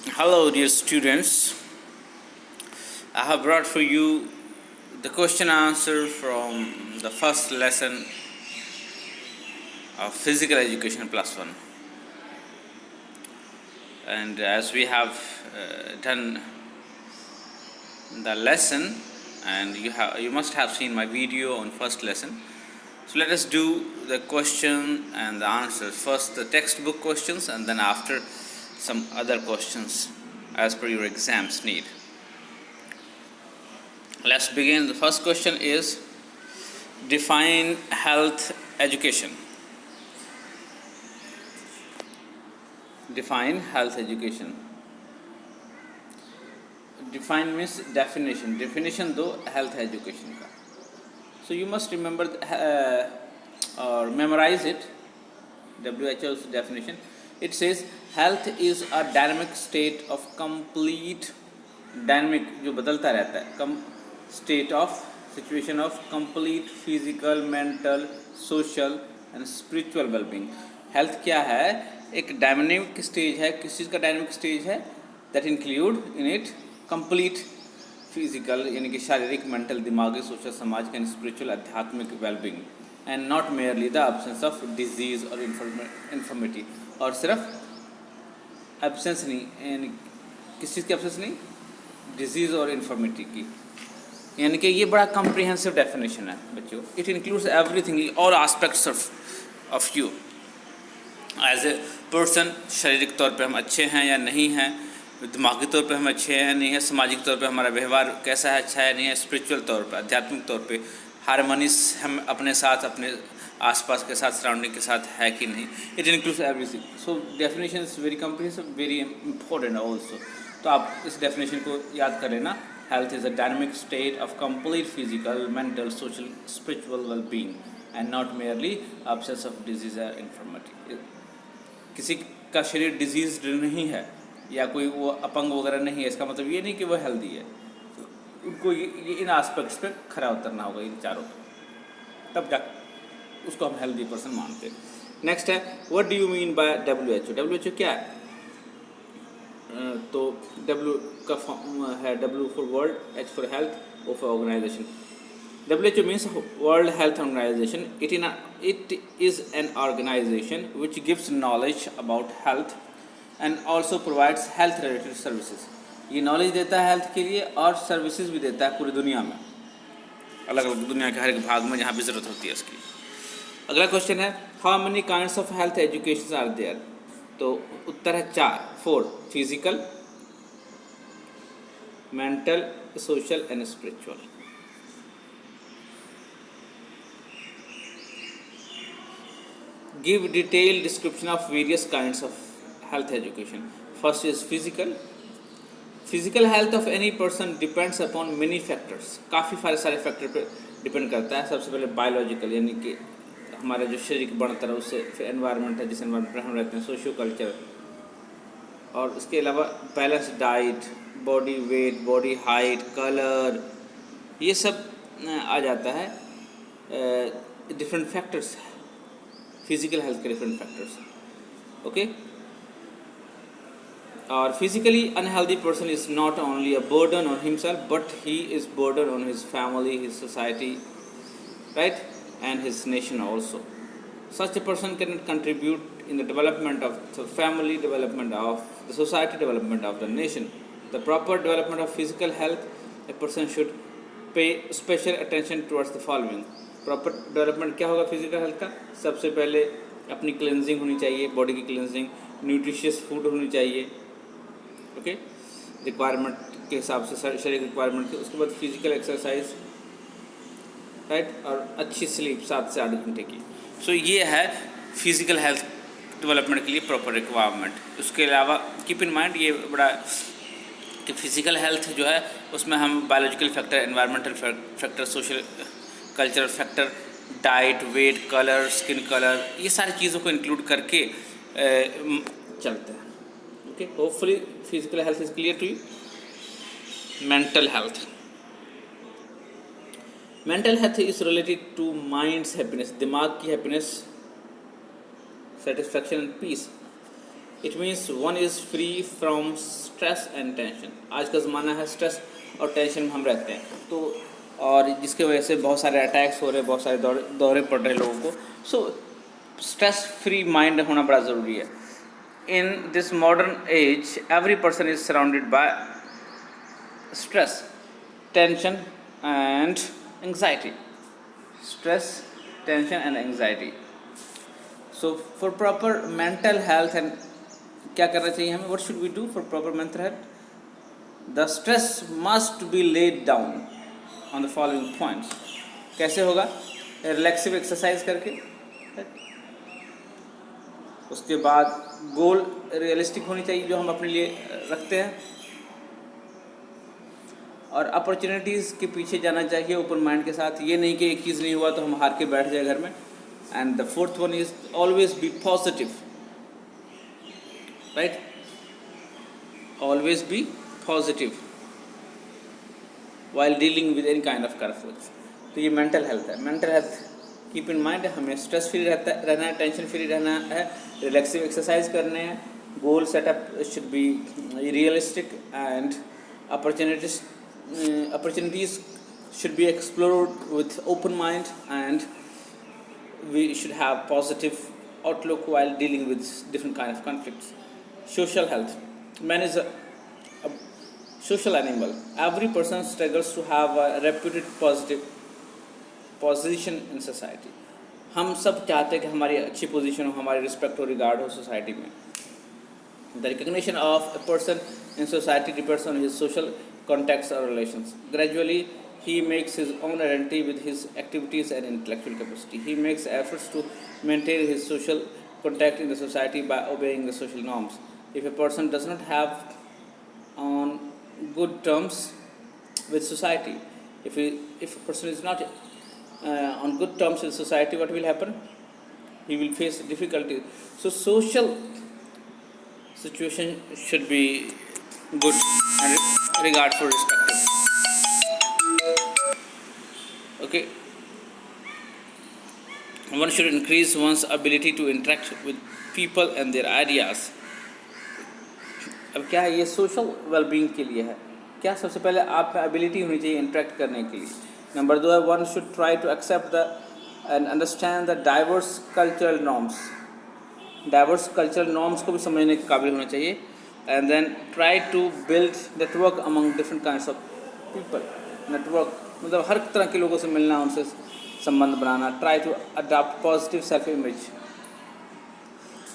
Hello, dear students. I have brought for you the question answer from the first lesson of Physical Education Plus One. And as we have done the lesson, and you must have seen my video on first lesson. So let us do the question and the answers. First the textbook questions, and then after some other questions as per your exam's need. Let's begin. The first question is define health education. Define health education. Define means definition. Definition दो health education का. So you must remember or memorize it. WHO's definition. It says health is a dynamic state of complete dynamic जो बदलता रहता है state of situation of complete physical, mental, social and spiritual well-being. Health क्या है? एक dynamic stage है. किस चीज़ का dynamic stage है? That include in it complete physical यानी कि शारीरिक, mental, दिमागी, social, सामाजिक and spiritual आध्यात्मिक well-being and not merely the absence of disease or infirmity. और सिर्फ absence नहीं यानी किस चीज़ की absence नहीं? Disease और infirmity की. यानी कि ये बड़ा comprehensive definition है बच्चों. It includes everything, all aspects of you as a person. शारीरिक तौर पे हम अच्छे हैं या नहीं हैं, दिमागी तौर पे हम अच्छे हैं नहीं है, सामाजिक तौर पे हमारा व्यवहार कैसा है, अच्छा है नहीं है, स्पिरिचुअल तौर पे, आध्यात्मिक तौर पे हारमोनियस हम अपने साथ, अपने आसपास के साथ, सराउंडिंग के साथ है कि नहीं. It includes everything. So definition is very comprehensive, very important also. तो आप इस डेफिनेशन को याद कर लेना. Health is a dynamic state of complete physical, mental, social, spiritual well-being and not merely absence of disease or infirmity. किसी का शरीर डिजीज नहीं है या कोई वो अपंग वगैरह नहीं है, इसका मतलब ये नहीं कि वो हेल्दी है. उनको ये इन एस्पेक्ट्स पे खरा उतरना होगा, इन चारों पे, तब जा उसको हम हेल्दी पर्सन मानते हैं. नेक्स्ट है what do you mean by WHO. WHO क्या है? तो W का है W for world, H for health, O for organisation. WHO means World Health Organization. It is an organization which gives knowledge about health and also provides health related services. ये knowledge देता है health के लिए और services भी देता है पूरी दुनिया में, अलग अलग दुनिया के हर एक भाग में जहाँ भी ज़रूरत होती है उसकी. अगला क्वेश्चन है how many kinds of health education are there. तो उत्तर है 4. Physical, mental, social and spiritual. Give detail description of various kinds of health education. First is physical. Physical health of any person depends upon many factors. काफ़ी सारे factor पे depend करता है. सबसे पहले बायोलॉजिकल यानी कि हमारा जो शरीर बनता है उससे, फिर एनवायरनमेंट है जिस एनवायरनमेंट में हम रहते हैं, सोशियो कल्चर, और उसके अलावा balance diet, body weight, body height, colour, ये सब आ जाता है. डिफरेंट फैक्टर्स, फिजिकल हेल्थ के डिफरेंट फैक्टर्स. ओके. और physically unhealthy person is not only a burden on himself but he is burden on his family, his society, right, and his nation also. Such a person can contribute in the development of the family, development of the society, development of the nation. The proper development of physical health, a person should pay special attention towards the following. Proper development क्या होगा physical health का? सबसे पहले अपनी cleansing होनी चाहिए, body की cleansing, nutritious food होनी चाहिए, ओके, रिक्वायरमेंट के हिसाब से, शरीर रिक्वायरमेंट के. उसके बाद फिजिकल एक्सरसाइज, राइट, और अच्छी स्लीप 7 से 8 घंटे की. सो ये है फिजिकल हेल्थ डेवलपमेंट के लिए प्रॉपर रिक्वायरमेंट. उसके अलावा कीप इन माइंड ये बड़ा कि फिजिकल हेल्थ जो है उसमें हम biological factor, environmental factor, social cultural factor, diet, weight, colour, skin colour, ये सारी चीज़ों को इंक्लूड करके चलते हैं. Okay, hopefully physical health is clear to you. Mental health. Mental health is related to mind's happiness, दिमाग की happiness, satisfaction and peace. It means one is free from stress and tension. आज का ज़माना है stress और tension में हम रहते हैं, तो और जिसके वजह से बहुत सारे अटैक्स हो रहे हैं, बहुत सारे दौरे पड़ रहे हैं लोगों को। सो स्ट्रेस फ्री माइंड होना बड़ा ज़रूरी है। In this modern age every person is surrounded by stress, tension and anxiety. Stress, tension and anxiety. So for proper mental health and क्या करना चाहिए हमें, what should we do for proper mental health? The stress must be laid down on the following points. कैसे होगा? रिलैक्सिव exercise करके, उसके बाद गोल realistic होनी चाहिए जो हम अपने लिए रखते हैं, और अपॉर्चुनिटीज़ के पीछे जाना चाहिए ओपन माइंड के साथ। ये नहीं कि एक चीज़ नहीं हुआ तो हम हार के बैठ जाए घर में। And the fourth one is always be positive, right? Always be positive while dealing with any kind of curfews. तो ये मेंटल हेल्थ है। Mental health keep in mind, हमें स्ट्रेस फ्री रहना है, टेंशन फ्री रहना है, रिलैक्सिव एक्सरसाइज करने हैं, goal setup should be realistic, and opportunities should be explored with open mind, and we should have positive outlook while dealing with different kind of conflicts. Social health. Man is a social animal. Every person struggles to have a reputed positive position in society. हम सब चाहते हैं कि हमारी अच्छी position हो, हमारी respect और रिगार्ड हो सोसाइटी में। The recognition of a person in society depends on his social contacts or relations. Gradually, he makes his own identity with his activities and intellectual capacity. He makes efforts to maintain his social contact in the society by obeying the social norms. If a person does not have on good terms with society, if a person is not on good terms with society, what will happen? He will face difficulty. So social situation should be good and regard for respect. Okay, one should increase one's ability to interact with people and their ideas. अब क्या है, ये social wellbeing के लिए है। क्या सबसे पहले आप में एबिलिटी होनी चाहिए इंटरेक्ट करने के लिए। नंबर 2 है, one should try to accept the and understand the diverse cultural norms. Diverse cultural norms को भी समझने के काबिल होना चाहिए। And then try to build network among different kinds of people. Network मतलब हर तरह के लोगों से मिलना, उनसे संबंध बनाना। Try to adopt positive self image,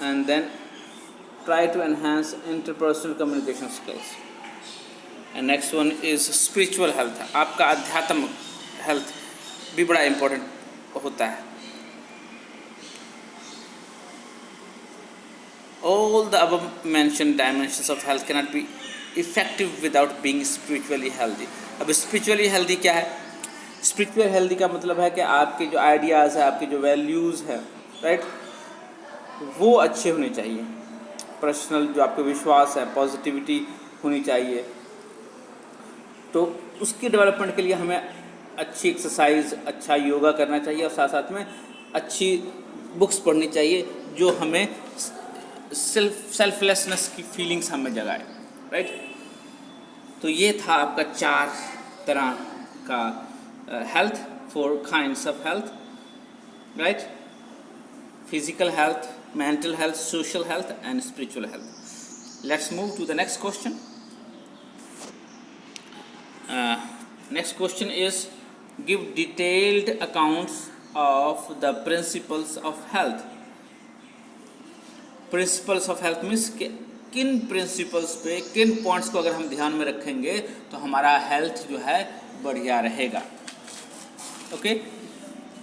and then try to enhance interpersonal communication skills. And next one is spiritual health. आपका आध्यात्म हेल्थ भी बड़ा इम्पोर्टेंट होता है। All the above mentioned dimensions of health cannot be effective without being spiritually healthy. अब spiritually healthy क्या है? Spiritual healthy का मतलब है कि आपके जो आइडियाज़ है, आपके जो वैल्यूज़ है, राइट, वो अच्छे होने चाहिए। पर्सनल जो आपके विश्वास है, पॉजिटिविटी होनी चाहिए। तो उसके डेवलपमेंट के लिए हमें अच्छी एक्सरसाइज, अच्छा योगा करना चाहिए, और साथ साथ में अच्छी बुक्स पढ़नी चाहिए जो हमें सेल्फलेसनेस की फीलिंग्स हमें जगाए, राइट। तो ये था आपका 4 तरह का health, 4 kinds of health, right. Physical health, mental health, social health and spiritual health. Let's move to the next question. Next question is, give detailed accounts of the principles of health. Principles of health means किन principles पे, किन points को अगर हम ध्यान में रखेंगे तो हमारा health जो है बढ़िया रहेगा। Okay?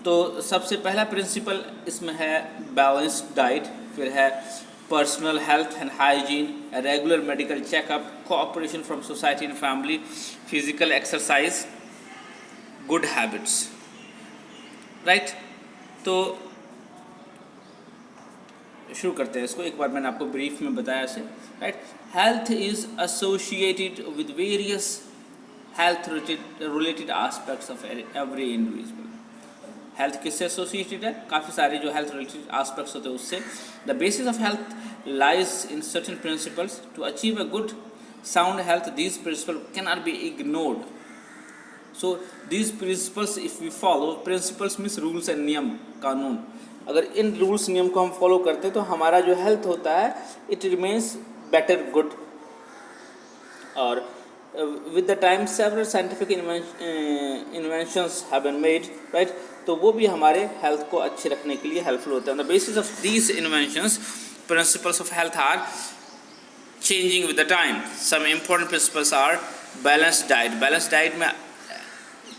तो सबसे पहला प्रिंसिपल इसमें है बैलेंस्ड डाइट, फिर है personal health and hygiene, regular medical checkup, cooperation from society and family, physical exercise, good habits, right. तो शुरू करते हैं इसको। एक बार मैंने आपको ब्रीफ में बताया इसे, right. Health is associated with various health related aspects of every individual. Health किससे एसोसिएटेड है? काफ़ी सारे जो हेल्थ रिलेटेड एस्पेक्ट्स होते हैं उससे. The basis of health lies in certain principles to achieve a good sound health. These principles cannot be ignored. So these principles, if we follow, principles means rules and नियम, कानून. अगर इन rules नियम को हम follow करते हैं तो हमारा जो हेल्थ होता है इट रिमेन्स बेटर, गुड. और with the time several scientific inventions have been made, right. तो वो भी हमारे हेल्थ को अच्छे रखने के लिए हेल्पफुल होते हैं. The basis of these inventions principles of health are changing with the time. Some important principles are balanced diet. Balanced diet में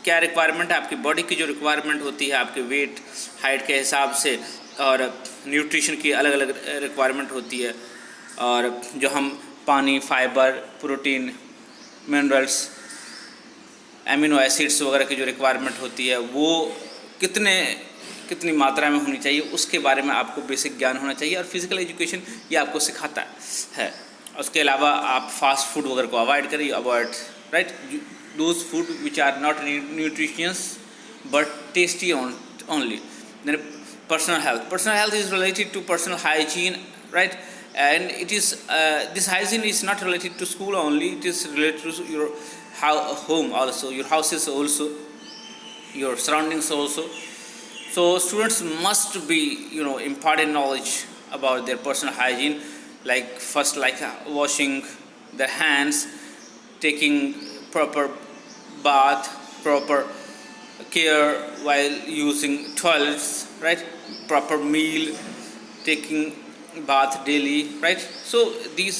क्या रिक्वायरमेंट है? आपकी बॉडी की जो रिक्वायरमेंट होती है आपके वेट हाइट के हिसाब से, और न्यूट्रिशन की अलग अलग रिक्वायरमेंट होती है, और जो हम पानी, fibre, protein, minerals, amino acids वगैरह की जो रिक्वायरमेंट होती है वो कितनी मात्रा में होनी चाहिए उसके बारे में आपको बेसिक ज्ञान होना चाहिए. और फिजिकल एजुकेशन ये आपको सिखाता है. उसके अलावा आप फास्ट फूड वगैरह को अवॉइड करिए, avoid, right, those food which are not nutritious but tasty only. Then personal health is related to personal hygiene, right, and it is this hygiene is not related to school only, it is related to your home also, your houses also, your surroundings also. So students must be imparted knowledge about their personal hygiene, like first like washing their hands, taking proper bath, proper care while using toilets, right, proper meal, taking bath daily, right. So these